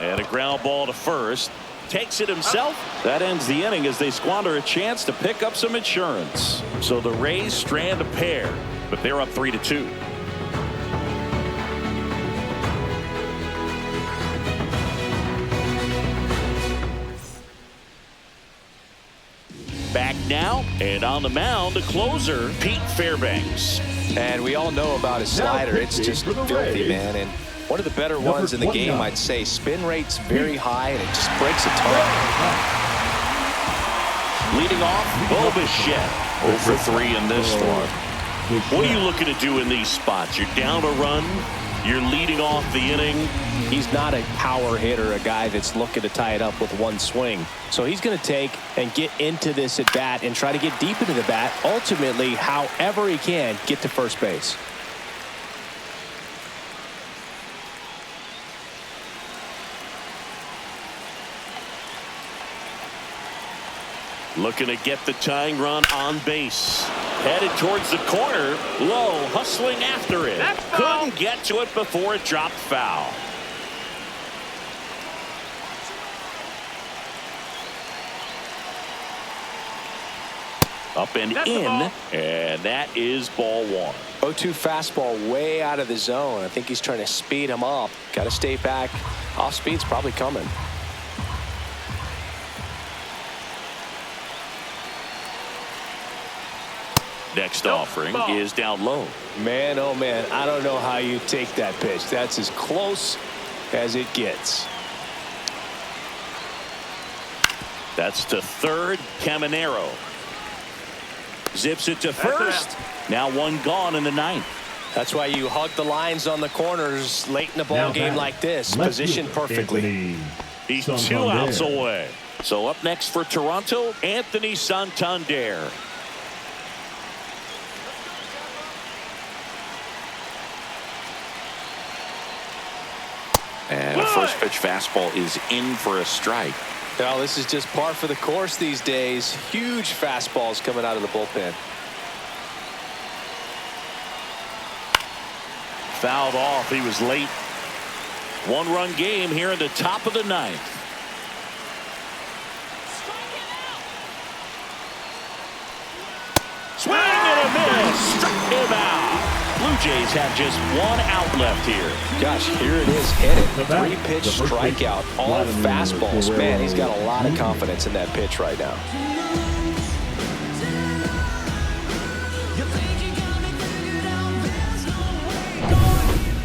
And a ground ball to first. Takes it himself. That ends the inning as they squander a chance to pick up some insurance. So the Rays strand a pair, but they're up 3-2. Back now, and on the mound, the closer, Pete Fairbanks. And we all know about his slider. It's just filthy, man. And one of the better ones in the game, I'd say. Spin rate's very high, and it just breaks a ton. Leading off, Bo Bichette, 0 for 3 in this one. What are you looking to do in these spots? You're down a run. You're leading off the inning. He's not a power hitter, a guy that's looking to tie it up with one swing. So he's going to take and get into this at bat and try to get deep into the bat. Ultimately, however he can, get to first base. Looking to get the tying run on base. Headed towards the corner. Low, hustling after it. Couldn't get to it before it dropped foul. Up and in, and that is ball 1. 0-2 fastball way out of the zone. I think he's trying to speed him up. Got to stay back. Off speed's probably coming. Next offering is down low. Man, oh man, I don't know how you take that pitch. That's as close as it gets. That's to third. Caminero zips it to first. Now 1 gone in the 9th. That's why you hug the lines on the corners late in the ball game like this. Positioned perfectly. He's 2 outs away. So up next for Toronto, Anthony Santander. And a first pitch fastball is in for a strike. Now this is just par for the course these days. Huge fastballs coming out of the bullpen. Fouled off. He was late. 1-run game here in the top of the 9th. Swing and a miss. Struck him out. Blue Jays have just 1 out left here. Gosh, here it is. Hit it. 3-pitch strikeout. All fastballs. Man, he's got a lot of confidence in that pitch right now.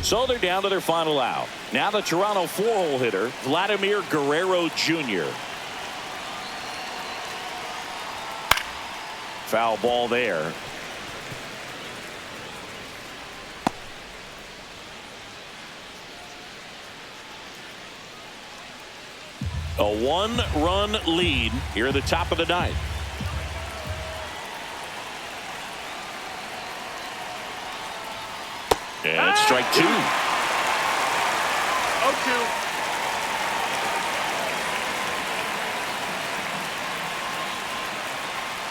So they're down to their final out. Now the Toronto 4-hole hitter, Vladimir Guerrero Jr. Foul ball there. A 1-run lead here at the top of the 9th. And strike 2. 0-2.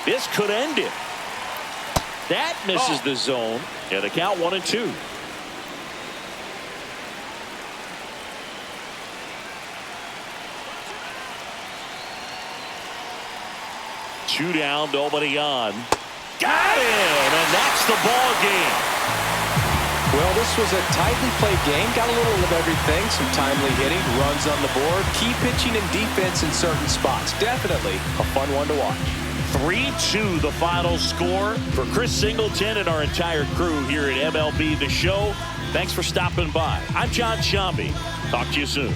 This could end it. That misses the zone. And the count 1-2. 2 down, nobody on. Got him, and that's the ball game. Well, this was a tightly played game. Got a little of everything. Some timely hitting, runs on the board, key pitching and defense in certain spots. Definitely a fun one to watch. 3-2 the final score. For Chris Singleton and our entire crew here at MLB The Show, thanks for stopping by. I'm John Shambi. Talk to you soon.